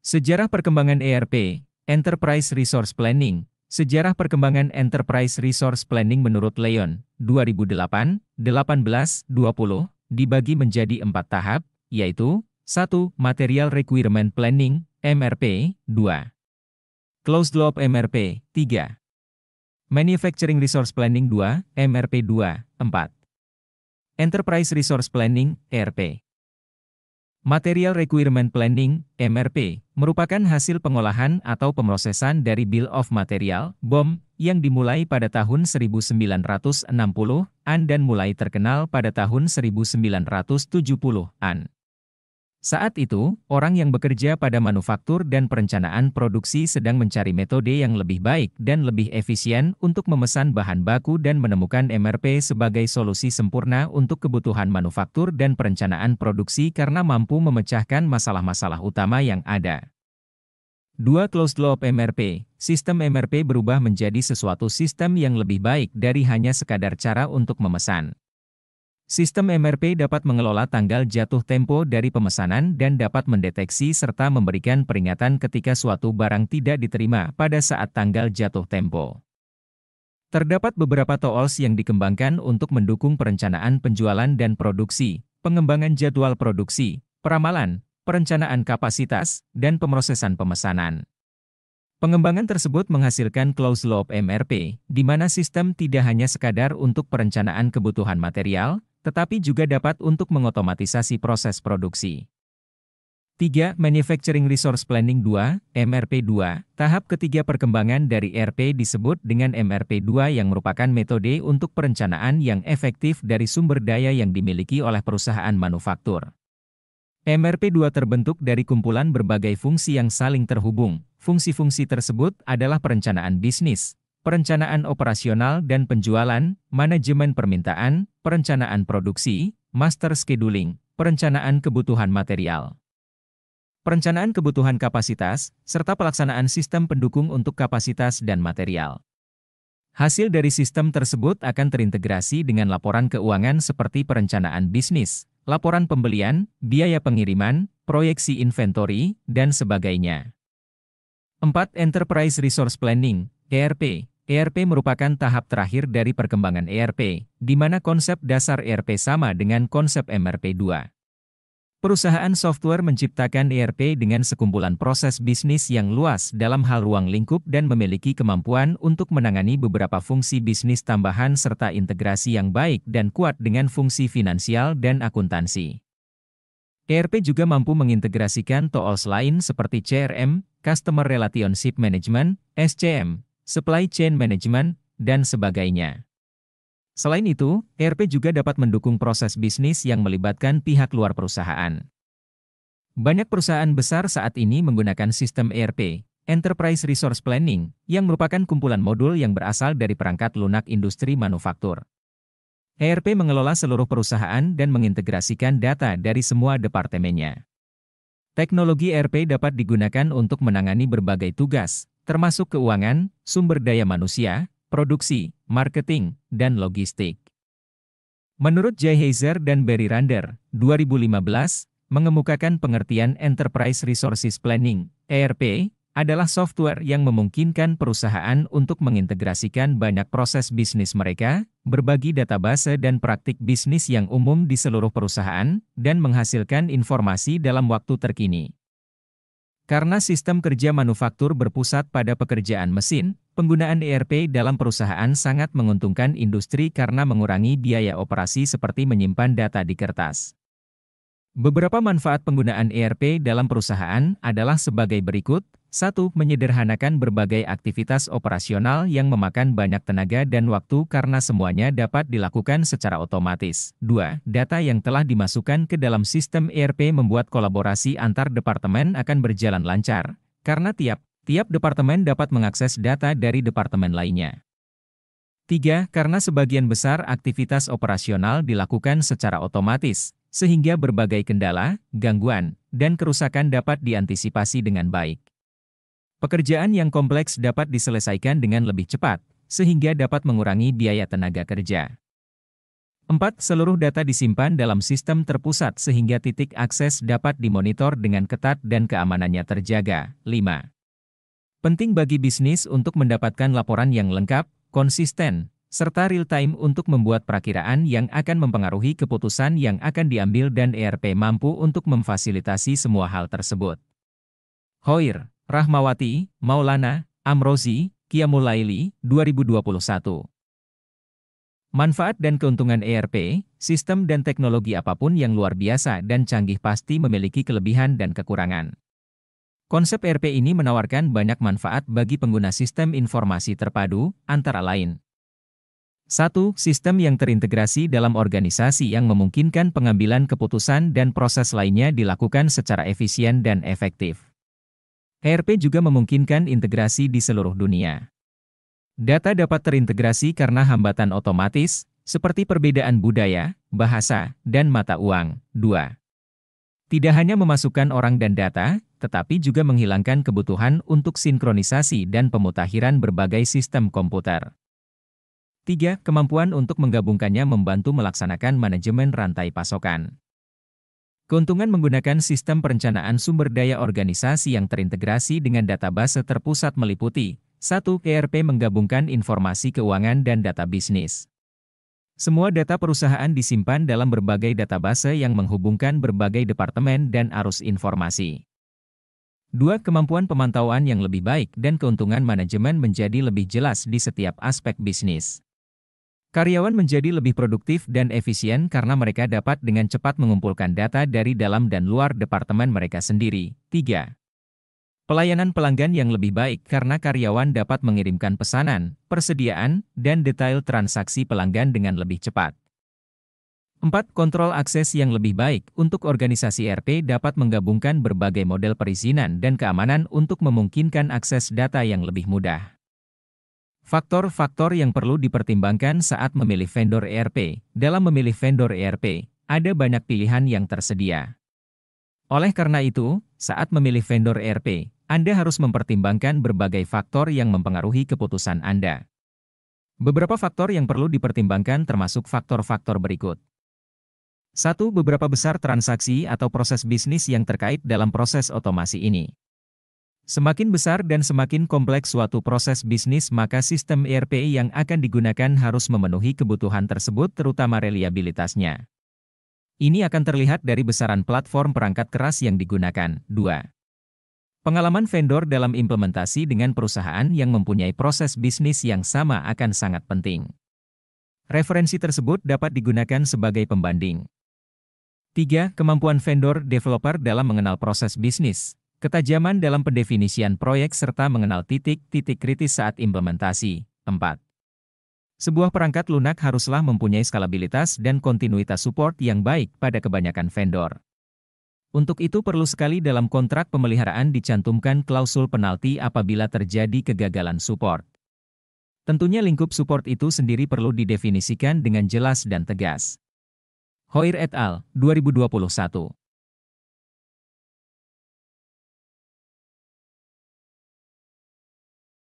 Sejarah perkembangan ERP, Enterprise Resource Planning. Sejarah perkembangan Enterprise Resource Planning menurut Leon, 2008, 18, 20, dibagi menjadi 4 tahap, yaitu 1. Material Requirement Planning, MRP, 2. Closed Loop MRP, 3. Manufacturing Resource Planning 2, MRP 2, 4. Enterprise Resource Planning, ERP. Material Requirement Planning, MRP, merupakan hasil pengolahan atau pemrosesan dari Bill of Material, BOM, yang dimulai pada tahun 1960-an dan mulai terkenal pada tahun 1970-an. Saat itu, orang yang bekerja pada manufaktur dan perencanaan produksi sedang mencari metode yang lebih baik dan lebih efisien untuk memesan bahan baku dan menemukan MRP sebagai solusi sempurna untuk kebutuhan manufaktur dan perencanaan produksi karena mampu memecahkan masalah-masalah utama yang ada. 2. Closed Loop MRP. Sistem MRP berubah menjadi sesuatu sistem yang lebih baik dari hanya sekadar cara untuk memesan. Sistem MRP dapat mengelola tanggal jatuh tempo dari pemesanan dan dapat mendeteksi serta memberikan peringatan ketika suatu barang tidak diterima pada saat tanggal jatuh tempo. Terdapat beberapa tools yang dikembangkan untuk mendukung perencanaan penjualan dan produksi, pengembangan jadwal produksi, peramalan, perencanaan kapasitas, dan pemrosesan pemesanan. Pengembangan tersebut menghasilkan Closed Loop MRP, di mana sistem tidak hanya sekadar untuk perencanaan kebutuhan material, tetapi juga dapat untuk mengotomatisasi proses produksi. 3. Manufacturing Resource Planning 2, MRP 2. Tahap ketiga perkembangan dari ERP disebut dengan MRP 2 yang merupakan metode untuk perencanaan yang efektif dari sumber daya yang dimiliki oleh perusahaan manufaktur. MRP 2 terbentuk dari kumpulan berbagai fungsi yang saling terhubung. Fungsi-fungsi tersebut adalah perencanaan bisnis, perencanaan operasional dan penjualan, manajemen permintaan, perencanaan produksi, master scheduling, perencanaan kebutuhan material, perencanaan kebutuhan kapasitas, serta pelaksanaan sistem pendukung untuk kapasitas dan material. Hasil dari sistem tersebut akan terintegrasi dengan laporan keuangan seperti perencanaan bisnis, laporan pembelian, biaya pengiriman, proyeksi inventory, dan sebagainya. 4. Enterprise Resource Planning, ERP. ERP merupakan tahap terakhir dari perkembangan ERP, di mana konsep dasar ERP sama dengan konsep MRP 2. Perusahaan software menciptakan ERP dengan sekumpulan proses bisnis yang luas dalam hal ruang lingkup dan memiliki kemampuan untuk menangani beberapa fungsi bisnis tambahan serta integrasi yang baik dan kuat dengan fungsi finansial dan akuntansi. ERP juga mampu mengintegrasikan tools lain seperti CRM, Customer Relationship Management, SCM, Supply Chain Management, dan sebagainya. Selain itu, ERP juga dapat mendukung proses bisnis yang melibatkan pihak luar perusahaan. Banyak perusahaan besar saat ini menggunakan sistem ERP, Enterprise Resource Planning, yang merupakan kumpulan modul yang berasal dari perangkat lunak industri manufaktur. ERP mengelola seluruh perusahaan dan mengintegrasikan data dari semua departemennya. Teknologi ERP dapat digunakan untuk menangani berbagai tugas, termasuk keuangan, sumber daya manusia, produksi, marketing, dan logistik. Menurut Jay Heiser dan Barry Rander, 2015, mengemukakan pengertian Enterprise Resources Planning, ERP, adalah software yang memungkinkan perusahaan untuk mengintegrasikan banyak proses bisnis mereka, berbagi database dan praktik bisnis yang umum di seluruh perusahaan, dan menghasilkan informasi dalam waktu terkini. Karena sistem kerja manufaktur berpusat pada pekerjaan mesin, penggunaan ERP dalam perusahaan sangat menguntungkan industri karena mengurangi biaya operasi seperti menyimpan data di kertas. Beberapa manfaat penggunaan ERP dalam perusahaan adalah sebagai berikut. 1. Menyederhanakan berbagai aktivitas operasional yang memakan banyak tenaga dan waktu karena semuanya dapat dilakukan secara otomatis. 2. Data yang telah dimasukkan ke dalam sistem ERP membuat kolaborasi antar departemen akan berjalan lancar, karena tiap departemen dapat mengakses data dari departemen lainnya. 3. Karena sebagian besar aktivitas operasional dilakukan secara otomatis, sehingga berbagai kendala, gangguan, dan kerusakan dapat diantisipasi dengan baik. Pekerjaan yang kompleks dapat diselesaikan dengan lebih cepat, sehingga dapat mengurangi biaya tenaga kerja. 4. Seluruh data disimpan dalam sistem terpusat sehingga titik akses dapat dimonitor dengan ketat dan keamanannya terjaga. 5. Penting bagi bisnis untuk mendapatkan laporan yang lengkap, konsisten, serta real-time untuk membuat perakiraan yang akan mempengaruhi keputusan yang akan diambil dan ERP mampu untuk memfasilitasi semua hal tersebut. Hoir, Rahmawati, Maulana, Amrozi, Qiyamulaili, 2021. Manfaat dan keuntungan ERP, sistem dan teknologi apapun yang luar biasa dan canggih pasti memiliki kelebihan dan kekurangan. Konsep ERP ini menawarkan banyak manfaat bagi pengguna sistem informasi terpadu, antara lain. 1. Sistem yang terintegrasi dalam organisasi yang memungkinkan pengambilan keputusan dan proses lainnya dilakukan secara efisien dan efektif. ERP juga memungkinkan integrasi di seluruh dunia. Data dapat terintegrasi karena hambatan otomatis, seperti perbedaan budaya, bahasa, dan mata uang. 2. Tidak hanya memasukkan orang dan data, tetapi juga menghilangkan kebutuhan untuk sinkronisasi dan pemutakhiran berbagai sistem komputer. 3. Kemampuan untuk menggabungkannya membantu melaksanakan manajemen rantai pasokan. Keuntungan menggunakan sistem perencanaan sumber daya organisasi yang terintegrasi dengan database terpusat meliputi 1. ERP menggabungkan informasi keuangan dan data bisnis. Semua data perusahaan disimpan dalam berbagai database yang menghubungkan berbagai departemen dan arus informasi. 2. Kemampuan pemantauan yang lebih baik dan keuntungan manajemen menjadi lebih jelas di setiap aspek bisnis. Karyawan menjadi lebih produktif dan efisien karena mereka dapat dengan cepat mengumpulkan data dari dalam dan luar departemen mereka sendiri. 3. Pelayanan pelanggan yang lebih baik karena karyawan dapat mengirimkan pesanan, persediaan, dan detail transaksi pelanggan dengan lebih cepat. 4. Kontrol akses yang lebih baik untuk organisasi ERP dapat menggabungkan berbagai model perizinan dan keamanan untuk memungkinkan akses data yang lebih mudah. Faktor-faktor yang perlu dipertimbangkan saat memilih vendor ERP. Dalam memilih vendor ERP, ada banyak pilihan yang tersedia. Oleh karena itu, saat memilih vendor ERP, Anda harus mempertimbangkan berbagai faktor yang mempengaruhi keputusan Anda. Beberapa faktor yang perlu dipertimbangkan termasuk faktor-faktor berikut. 1. Beberapa besar transaksi atau proses bisnis yang terkait dalam proses otomasi ini. Semakin besar dan semakin kompleks suatu proses bisnis, maka sistem ERP yang akan digunakan harus memenuhi kebutuhan tersebut, terutama reliabilitasnya. Ini akan terlihat dari besaran platform perangkat keras yang digunakan. 2. Pengalaman vendor dalam implementasi dengan perusahaan yang mempunyai proses bisnis yang sama akan sangat penting. Referensi tersebut dapat digunakan sebagai pembanding. 3. Kemampuan vendor developer dalam mengenal proses bisnis, ketajaman dalam pendefinisian proyek serta mengenal titik-titik kritis saat implementasi. 4. Sebuah perangkat lunak haruslah mempunyai skalabilitas dan kontinuitas support yang baik pada kebanyakan vendor. Untuk itu perlu sekali dalam kontrak pemeliharaan dicantumkan klausul penalti apabila terjadi kegagalan support. Tentunya lingkup support itu sendiri perlu didefinisikan dengan jelas dan tegas. Hoir et al., 2021.